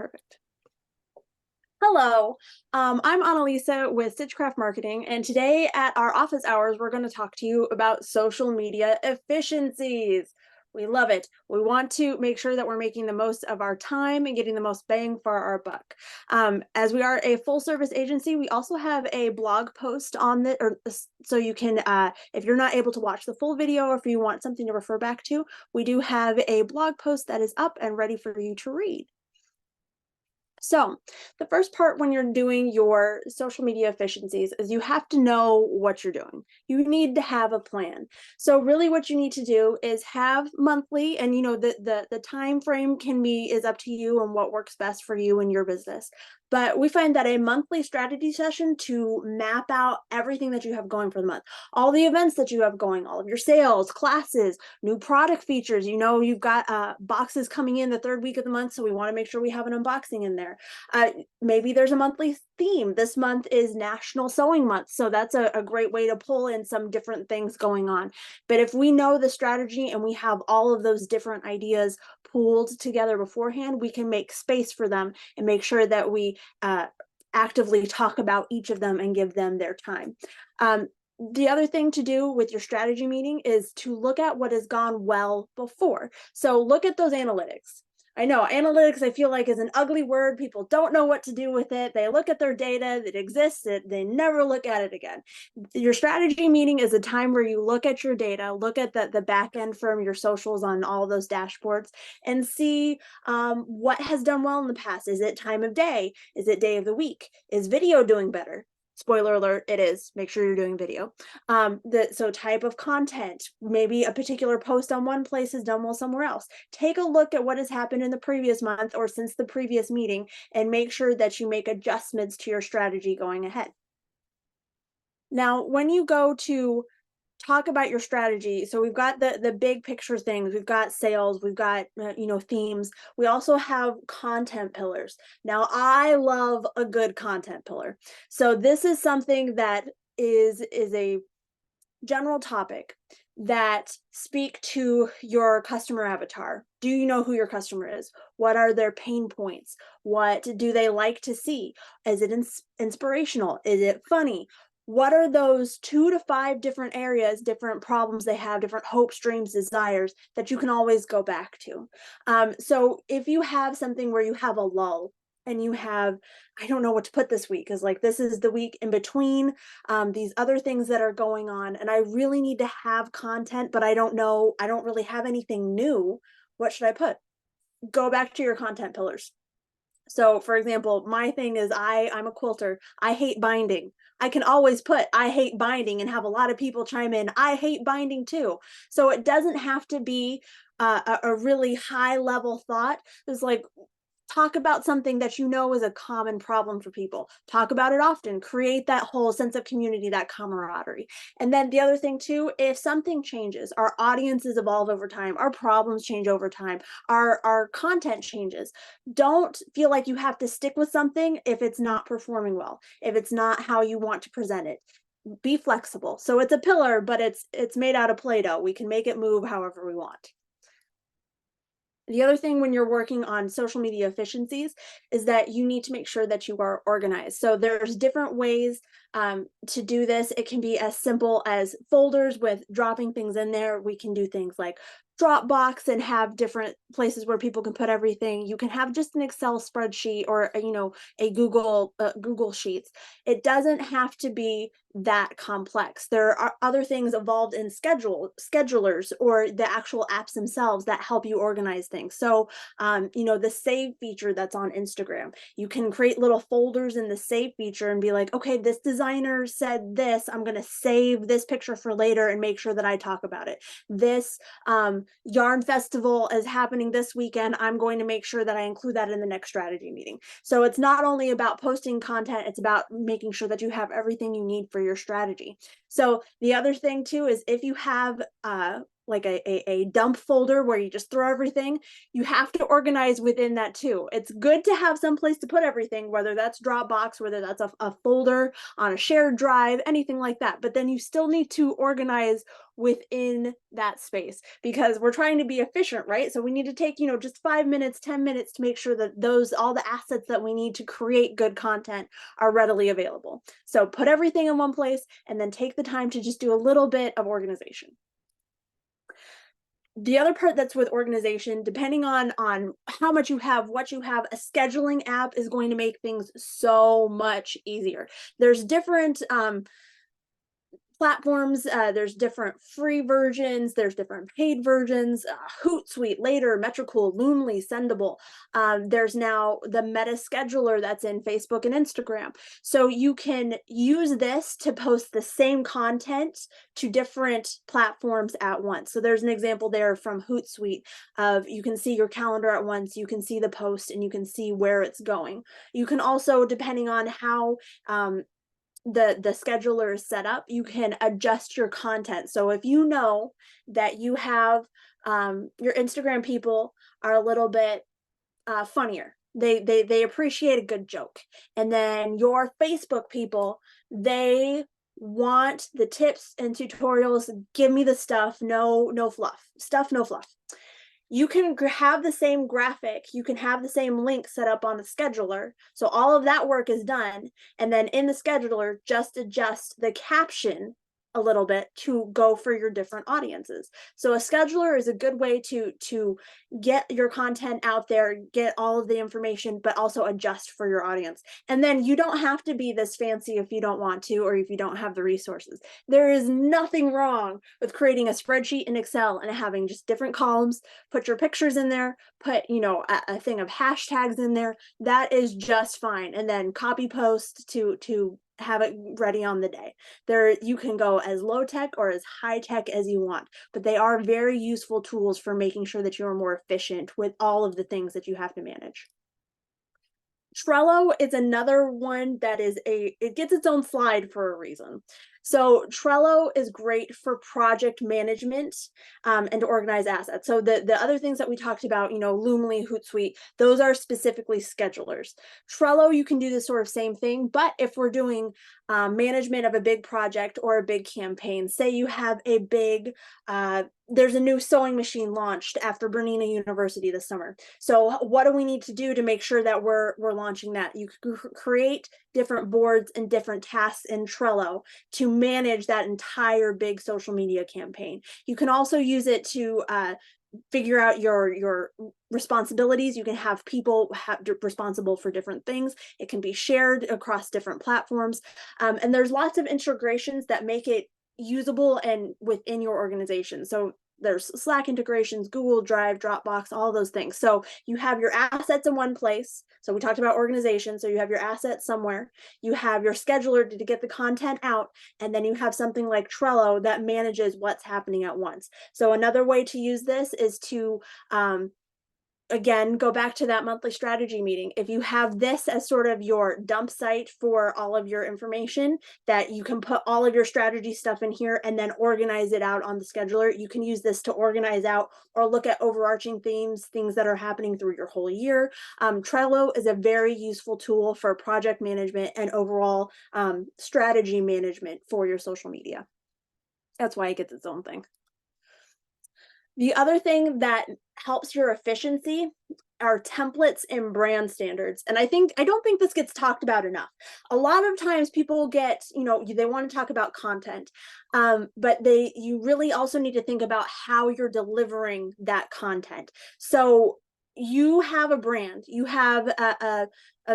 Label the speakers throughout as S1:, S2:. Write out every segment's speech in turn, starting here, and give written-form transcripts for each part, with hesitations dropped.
S1: Perfect. Hello, I'm Annalisa with Stitchcraft Marketing, and today at our office hours, we're going to talk to you about social media efficiencies. We love it. We want to make sure that we're making the most of our time and getting the most bang for our buck. As we are a full service agency, we also have a blog post on the, so you can, if you're not able to watch the full video or if you want something to refer back to, we do have a blog post that is up and ready for you to read. So the first part when you're doing your social media efficiencies is you have to know what you're doing. You need to have a plan. So really what you need to do is have monthly, and the time frame is up to you and what works best for you and your business. But we find that a monthly strategy session to map out everything that you have going for the month, all the events that you have going, all of your sales, classes, new product features. You've got boxes coming in the third week of the month, so we want to make sure we have an unboxing in there. Maybe there's a monthly theme. This month is National Sewing Month, so that's a great way to pull in some different things going on. But if we know the strategy and we have all of those different ideas pooled together beforehand, we can make space for them and make sure that we actively talk about each of them and give them their time. The other thing to do with your strategy meeting is to look at what has gone well before. So look at those analytics. I know analytics, I feel like, is an ugly word. People don't know what to do with it. They look at their data that exists, they never look at it again. Your strategy meeting is a time where you look at your data, look at the back end from your socials on all those dashboards, and see what has done well in the past. Is it time of day? Is it day of the week? Is video doing better? Spoiler alert, it is. Make sure you're doing video. So type of content, maybe a particular post on one place is done well somewhere else. Take a look at what has happened in the previous month or since the previous meeting and make sure that you make adjustments to your strategy going ahead. Now, when you go to talk about your strategy, so we've got the big picture things, we've got sales, we've got themes, we also have content pillars. Now I love a good content pillar, so this is something that is a general topic that speak to your customer avatar. Do you know who your customer is? What are their pain points? What do they like to see? Is it inspirational? Is it funny? What are those 2 to 5 different areas, different problems they have, different hopes, dreams, desires that you can always go back to? So if you have something where you have a lull and you have, I don't know what to put this week, because like this is the week in between these other things that are going on, and I really need to have content, but I don't really have anything new. What should I put? Go back to your content pillars. So for example, my thing is I'm a quilter. I hate binding. I can always put I hate binding and have a lot of people chime in, I hate binding too. So it doesn't have to be a really high level thought. It's like, talk about something that you know is a common problem for people. Talk about it often. Create that whole sense of community, that camaraderie. And then the other thing too, if something changes, our audiences evolve over time, our problems change over time, our content changes. Don't feel like you have to stick with something if it's not performing well, if it's not how you want to present it. Be flexible. So it's a pillar, but it's made out of Play-Doh. We can make it move however we want. The other thing when you're working on social media efficiencies is that you need to make sure that you are organized. So there's different ways to do this. It can be as simple as folders with dropping things in there. We can do things like Dropbox and have different places where people can put everything. You can have just an Excel spreadsheet or a Google Sheets. It doesn't have to be that complex. There are other things involved in schedulers or the actual apps themselves that help you organize things. So the save feature that's on Instagram, you can create little folders in the save feature and be like, okay, this designer said this, I'm going to save this picture for later and make sure that I talk about it. This yarn festival is happening this weekend, I'm going to make sure that I include that in the next strategy meeting. So it's not only about posting content, it's about making sure that you have everything you need for your strategy. So the other thing too is if you have like a dump folder where you just throw everything, you have to organize within that too. It's good to have some place to put everything, whether that's Dropbox, whether that's a folder on a shared drive, anything like that. But then you still need to organize within that space because we're trying to be efficient, right? So we need to take, just 5 minutes, 10 minutes to make sure that all the assets that we need to create good content are readily available. So put everything in one place and then take the time to just do a little bit of organization. The other part that's with organization, depending on how much you have, what you have, a scheduling app is going to make things so much easier. There's different platforms. There's different free versions, there's different paid versions, Hootsuite, Later, Metricool, Loomly, Sendable. There's now the meta scheduler that's in Facebook and Instagram. So you can use this to post the same content to different platforms at once. So there's an example there from Hootsuite of you can see your calendar at once, you can see the post, and you can see where it's going. You can also, depending on how the scheduler is set up, you can adjust your content. So if you know that you have your Instagram people are a little bit funnier, they appreciate a good joke, and then your Facebook people, they want the tips and tutorials, give me the stuff, no fluff, no fluff. You can have the same graphic, you can have the same link set up on the scheduler. So all of that work is done. And then in the scheduler, just adjust the caption a little bit to go for your different audiences. So a scheduler is a good way to get your content out there, get all of the information, but also adjust for your audience. And then you don't have to be this fancy if you don't want to, or if you don't have the resources. There is nothing wrong with creating a spreadsheet in Excel and having just different columns, put your pictures in there, put, a thing of hashtags in there. That is just fine. And then copy post to have it ready on the day. There, you can go as low tech or as high tech as you want, but they are very useful tools for making sure that you're more efficient with all of the things that you have to manage. Trello is another one that it gets its own slide for a reason. So Trello is great for project management and to organize assets. So the other things that we talked about, Loomly, Hootsuite, those are specifically schedulers. Trello, you can do the sort of same thing, but if we're doing management of a big project or a big campaign, say you have a big, there's a new sewing machine launched after Bernina University this summer. So what do we need to do to make sure that we're launching that? You can create different boards and different tasks in Trello to manage that entire big social media campaign. You can also use it to figure out your responsibilities. You can have people responsible for different things. It can be shared across different platforms. And there's lots of integrations that make it usable and within your organization. So there's Slack integrations, Google Drive, Dropbox, all those things. So you have your assets in one place. So we talked about organization. So you have your assets somewhere. You have your scheduler to get the content out. And then you have something like Trello that manages what's happening at once. So another way to use this is to again, go back to that monthly strategy meeting. If you have this as sort of your dump site for all of your information, that you can put all of your strategy stuff in here and then organize it out on the scheduler. You can use this to organize out or look at overarching themes, things that are happening through your whole year. Trello is a very useful tool for project management and overall strategy management for your social media. That's why it gets its own thing. The other thing that helps your efficiency are templates and brand standards. And I don't think this gets talked about enough. A lot of times people get, they want to talk about content, but you really also need to think about how you're delivering that content. So you have a brand, you have a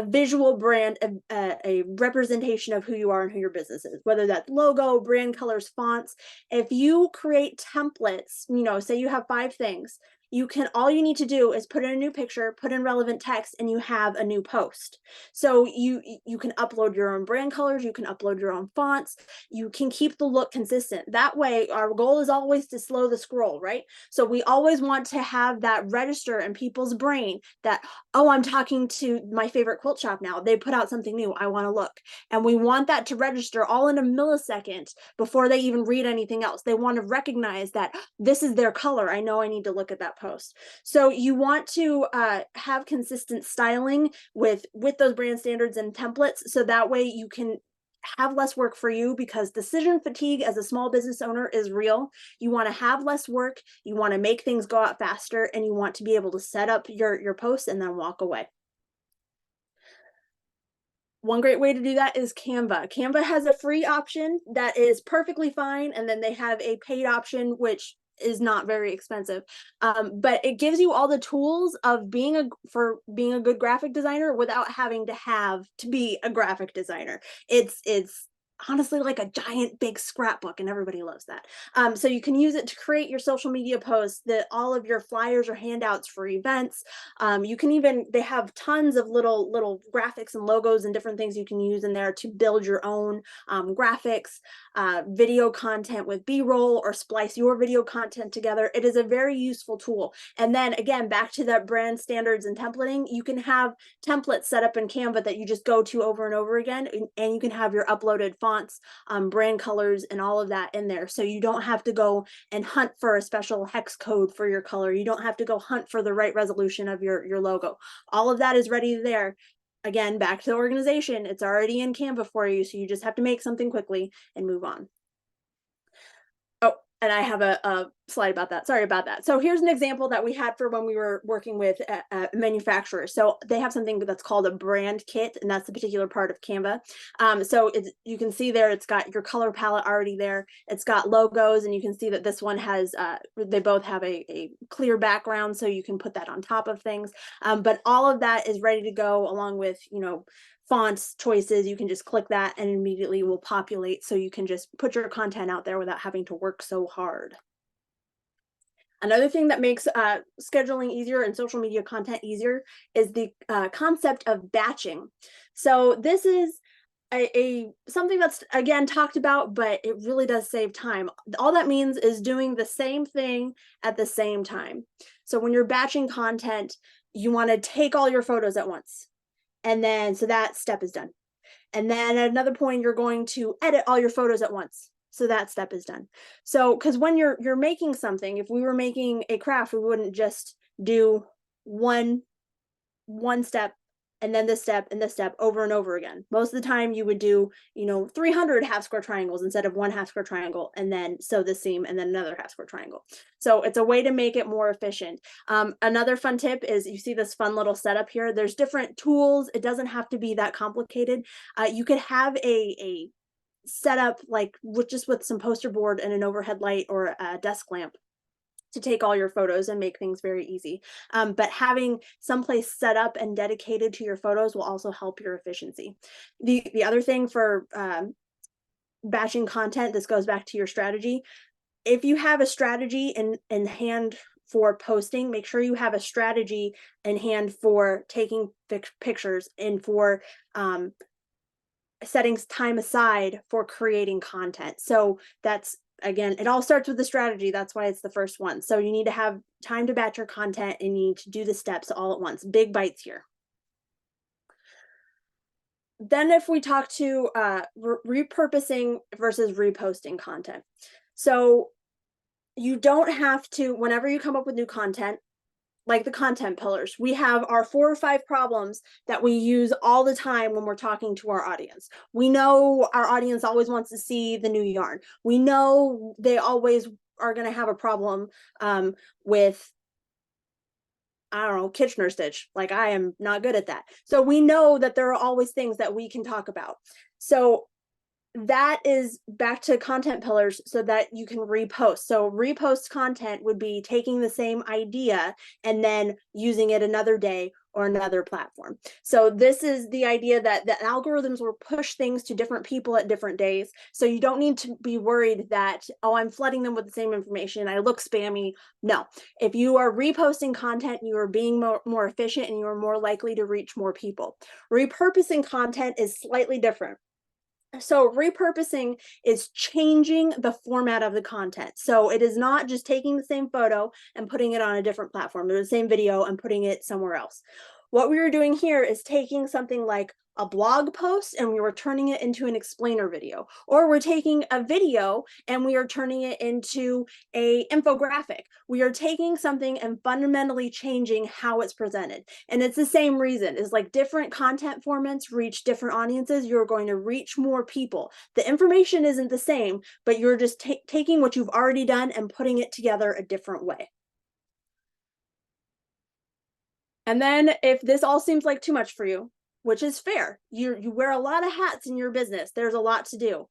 S1: visual brand, a representation of who you are and who your business is, whether that's logo, brand colors, fonts. If you create templates, say you have 5 things, all you need to do is put in a new picture, put in relevant text, and you have a new post. So you can upload your own brand colors, you can upload your own fonts, you can keep the look consistent. That way, our goal is always to slow the scroll, right? So we always want to have that register in people's brain that, oh, I'm talking to my favorite quilt shop now. They put out something new. I want to look. And we want that to register all in a millisecond before they even read anything else. They want to recognize that this is their color. I know I need to look at that post. So you want to have consistent styling with those brand standards and templates, so that way you can have less work for you, because decision fatigue as a small business owner is real. You want to have less work, you want to make things go out faster, and you want to be able to set up your posts and then walk away. One great way to do that is Canva. Canva has a free option that is perfectly fine, and then they have a paid option, which is not very expensive. But it gives you all the tools of being a good graphic designer without having to be a graphic designer. It's honestly like a giant big scrapbook, and everybody loves that. So you can use it to create your social media posts, all of your flyers or handouts for events. You can even, they have tons of little graphics and logos and different things you can use in there to build your own graphics, video content with B-roll, or splice your video content together. It is a very useful tool. And then again, back to that brand standards and templating, you can have templates set up in Canva that you just go to over and over again, and you can have your uploaded fonts, brand colors, and all of that in there. So you don't have to go and hunt for a special hex code for your color. You don't have to go hunt for the right resolution of your logo. All of that is ready there. Again, back to the organization, it's already in Canva for you, so you just have to make something quickly and move on. Oh, and I have a slide about that. Sorry about that. So here's an example that we had for when we were working with a manufacturer. So they have something that's called a brand kit, and that's the particular part of Canva. So you can see there, it's got your color palette already there. It's got logos, and you can see that this one has, they both have a clear background, so you can put that on top of things. But all of that is ready to go, along with, fonts choices. You can just click that and immediately will populate, so you can just put your content out there without having to work so hard. Another thing that makes scheduling easier and social media content easier is the concept of batching. So this is something that's, again, talked about, but it really does save time. All that means is doing the same thing at the same time. So when you're batching content, you want to take all your photos at once. And then, so that step is done. And then at another point, you're going to edit all your photos at once. So that step is done. So, because when you're making something, if we were making a craft, we wouldn't just do one step and then this step and this step over and over again. Most of the time you would do, 300 half square triangles instead of one half square triangle, and then sew the seam and then another half square triangle. So it's a way to make it more efficient. Another fun tip is, you see this fun little setup here. There's different tools. It doesn't have to be that complicated. You could have a setup like with some poster board and an overhead light or a desk lamp to take all your photos and make things very easy. But having someplace set up and dedicated to your photos will also help your efficiency. The other thing for batching content, this goes back to your strategy. If you have a strategy in hand for posting, make sure you have a strategy in hand for taking pictures and for setting time aside for creating content. So that's, again, it all starts with the strategy. That's why it's the first one. So you need to have time to batch your content, and you need to do the steps all at once. Big bites here. Then if we talk to repurposing versus reposting content. So you don't have to, whenever you come up with new content, like the content pillars, we have our 4 or 5 problems that we use all the time when we're talking to our audience. We know our audience always wants to see the new yarn. We know they always are going to have a problem with, I don't know, Kitchener stitch. Like, I am not good at that. So we know that there are always things that we can talk about. So That is back to content pillars so that you can repost. So repost content would be taking the same idea and then using it another day or another platform. So this is the idea that the algorithms will push things to different people at different days. So you don't need to be worried that, oh, I'm flooding them with the same information, I look spammy. No, if you are reposting content, you are being more efficient and you are more likely to reach more people. Repurposing content is slightly different. So repurposing is changing the format of the content. So it is not just taking the same photo and putting it on a different platform, or the same video and putting it somewhere else. What we were doing here is taking something like a blog post and we were turning it into an explainer video, or we're taking a video and we are turning it into a infographic. We are taking something and fundamentally changing how it's presented. And it's the same reason, is like different content formats reach different audiences. You're going to reach more people. The information isn't the same, but you're just taking what you've already done and putting it together a different way. And then if this all seems like too much for you, which is fair, you wear a lot of hats in your business, there's a lot to do.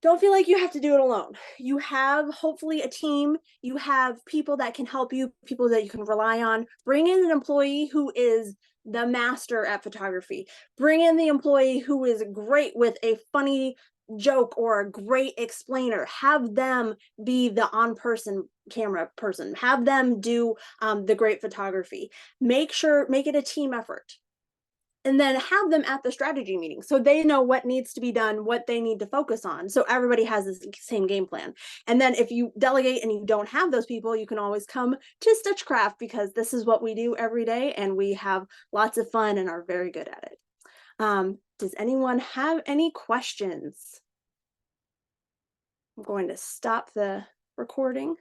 S1: Don't feel like you have to do it alone. You have hopefully a team, you have people that can help you, people that you can rely on. Bring in an employee who is the master at photography. Bring in the employee who is great with a funny joke or a great explainer. Have them be the on person camera person. Have them do the great photography. Make it a team effort, and then have them at the strategy meeting so they know what needs to be done, what they need to focus on. So everybody has the same game plan. And then if you delegate and you don't have those people, you can always come to Stitchcraft, because this is what we do every day and we have lots of fun and are very good at it. Does anyone have any questions? I'm going to stop the recording.